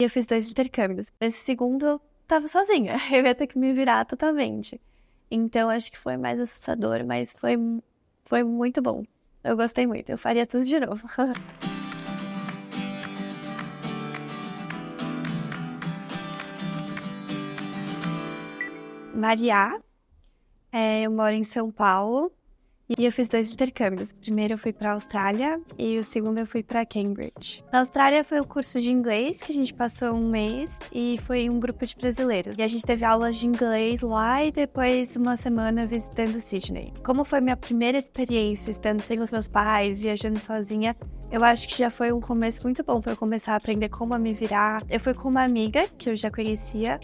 E eu fiz 2 intercâmbios. Nesse segundo, eu tava sozinha. Eu ia ter que me virar totalmente. Então, acho que foi mais assustador, mas foi muito bom. Eu gostei muito. Eu faria tudo de novo. Maria, eu moro em São Paulo. E eu fiz 2 intercâmbios. O primeiro eu fui pra Austrália e o segundo eu fui pra Cambridge. Na Austrália foi o curso de inglês, que a gente passou um mês, e foi um grupo de brasileiros. E a gente teve aulas de inglês lá e depois uma semana visitando Sydney. Como foi minha primeira experiência estando sem os meus pais, viajando sozinha, eu acho que já foi um começo muito bom pra eu começar a aprender como me virar. Eu fui com uma amiga que eu já conhecia,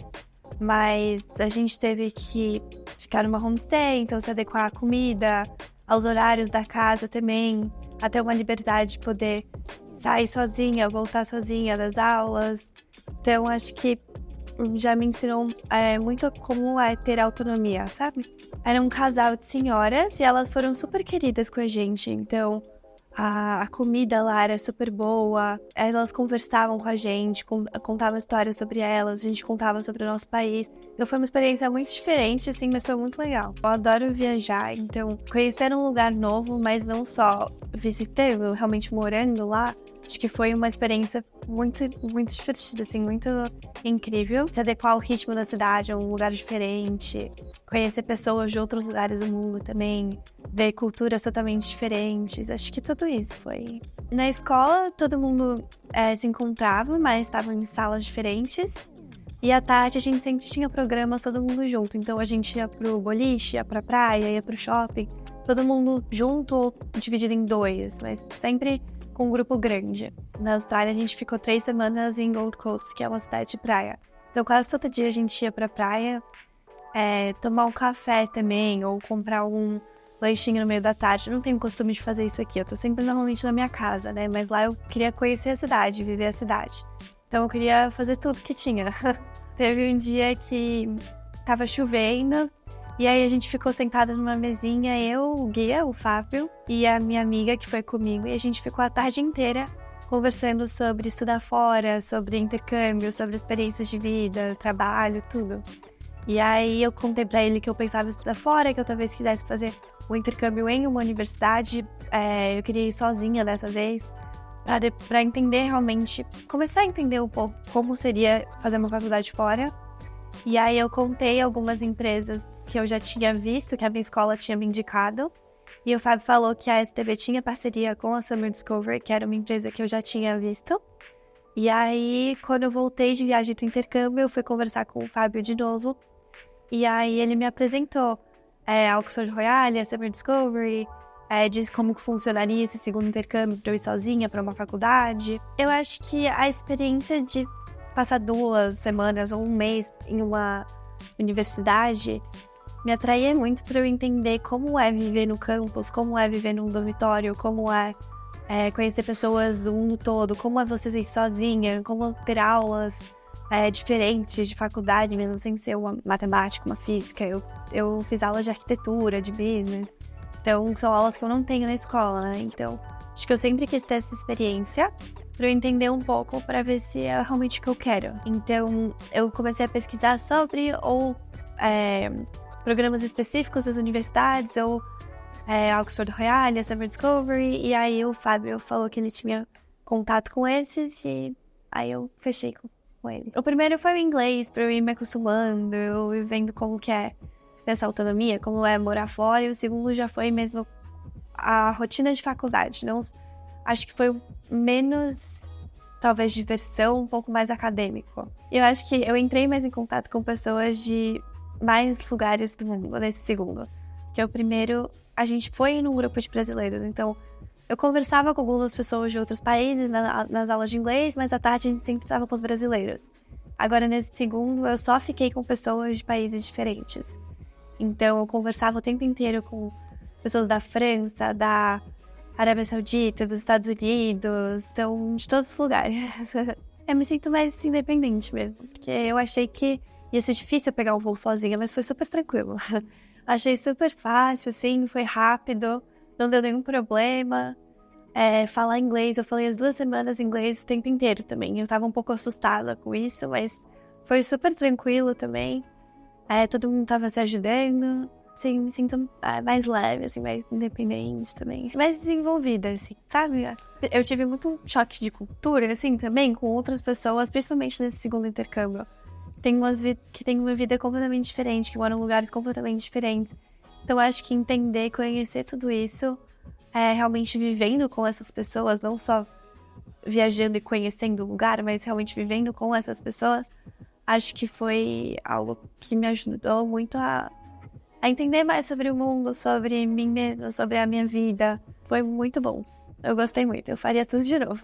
mas a gente teve que ficar numa homestay, então se adequar à comida, aos horários da casa também, até uma liberdade de poder sair sozinha, voltar sozinha das aulas. Então, acho que já me ensinou muito como é ter autonomia, sabe? Era um casal de senhoras e elas foram super queridas com a gente, então a comida lá era super boa, elas conversavam com a gente, contavam histórias sobre elas, a gente contava sobre o nosso país. Então foi uma experiência muito diferente, assim, mas foi muito legal. Eu adoro viajar, então conhecer um lugar novo, mas não só visitando, realmente morando lá, acho que foi uma experiência muito, muito divertida, assim, muito incrível. Se adequar ao ritmo da cidade, a um lugar diferente, conhecer pessoas de outros lugares do mundo também, ver culturas totalmente diferentes. Acho que tudo isso foi. Na escola, todo mundo se encontrava, mas estavam em salas diferentes. E à tarde a gente sempre tinha programas todo mundo junto. Então a gente ia pro boliche, ia pra praia, ia pro shopping. Todo mundo junto ou dividido em 2, mas sempre com um grupo grande. Na Austrália a gente ficou 3 semanas em Gold Coast, que é uma cidade de praia. Então quase todo dia a gente ia pra praia, tomar um café também, ou comprar um lanchinho no meio da tarde. Eu não tenho costume de fazer isso aqui, eu tô sempre normalmente na minha casa, né? Mas lá eu queria conhecer a cidade, viver a cidade. Então eu queria fazer tudo que tinha. Teve um dia que tava chovendo, e aí a gente ficou sentado numa mesinha, eu, o guia, o Fábio, e a minha amiga que foi comigo, e a gente ficou a tarde inteira conversando sobre estudar fora, sobre intercâmbio, sobre experiências de vida, trabalho, tudo. E aí eu contei pra ele que eu pensava em estudar fora, que eu talvez quisesse fazer um intercâmbio em uma universidade. Eu queria ir sozinha dessa vez, pra entender realmente, começar a entender um pouco como seria fazer uma faculdade fora. E aí eu contei algumas empresas que eu já tinha visto, que a minha escola tinha me indicado. E o Fábio falou que a STB tinha parceria com a Summer Discovery, que era uma empresa que eu já tinha visto. E aí, quando eu voltei de viagem do intercâmbio, eu fui conversar com o Fábio de novo. E aí ele me apresentou a Oxford Royale, a Summer Discovery, disse como que funcionaria esse segundo intercâmbio para eu ir sozinha para uma faculdade. Eu acho que a experiência de passar 2 semanas ou um mês em uma universidade me atraía muito para eu entender como é viver no campus, como é viver num dormitório, como é conhecer pessoas do mundo todo, como é você ir sozinha, como ter aulas diferentes de faculdade, mesmo sem ser uma matemática, uma física. Eu fiz aulas de arquitetura, de business, então são aulas que eu não tenho na escola, né? Então acho que eu sempre quis ter essa experiência para eu entender um pouco, para ver se é realmente o que eu quero. Então eu comecei a pesquisar sobre programas específicos das universidades, ou Oxford Royale, a Summer Discovery, e aí o Fábio falou que ele tinha contato com esses, e aí eu fechei com ele. O primeiro foi o inglês, pra eu ir me acostumando, eu ir vendo como que é essa autonomia, como é morar fora, e o segundo já foi mesmo a rotina de faculdade. Não, acho que foi menos, talvez, diversão, um pouco mais acadêmico. Eu acho que eu entrei mais em contato com pessoas de mais lugares do mundo nesse segundo. Que é o primeiro, a gente foi num grupo de brasileiros, então eu conversava com algumas pessoas de outros países nas aulas de inglês, mas à tarde a gente sempre estava com os brasileiros. Agora, nesse segundo, eu só fiquei com pessoas de países diferentes. Então, eu conversava o tempo inteiro com pessoas da França, da Arábia Saudita, dos Estados Unidos, então, de todos os lugares. Eu me sinto mais independente mesmo, porque eu achei que ia ser difícil pegar um voo sozinha, mas foi super tranquilo. Achei super fácil, assim, foi rápido, não deu nenhum problema. falar inglês. Eu falei as 2 semanas inglês o tempo inteiro também. Eu tava um pouco assustada com isso, mas foi super tranquilo também. Todo mundo tava se ajudando. Assim, me sinto mais leve, assim, mais independente também. Mais desenvolvida, assim, sabe? Eu tive muito um choque de cultura, assim, também, com outras pessoas, principalmente nesse segundo intercâmbio. Tem umas que têm uma vida completamente diferente, que moram em lugares completamente diferentes. Então, acho que entender, conhecer tudo isso, realmente vivendo com essas pessoas, não só viajando e conhecendo o lugar, mas realmente vivendo com essas pessoas, acho que foi algo que me ajudou muito a entender mais sobre o mundo, sobre mim mesma, sobre a minha vida. Foi muito bom. Eu gostei muito. Eu faria tudo de novo.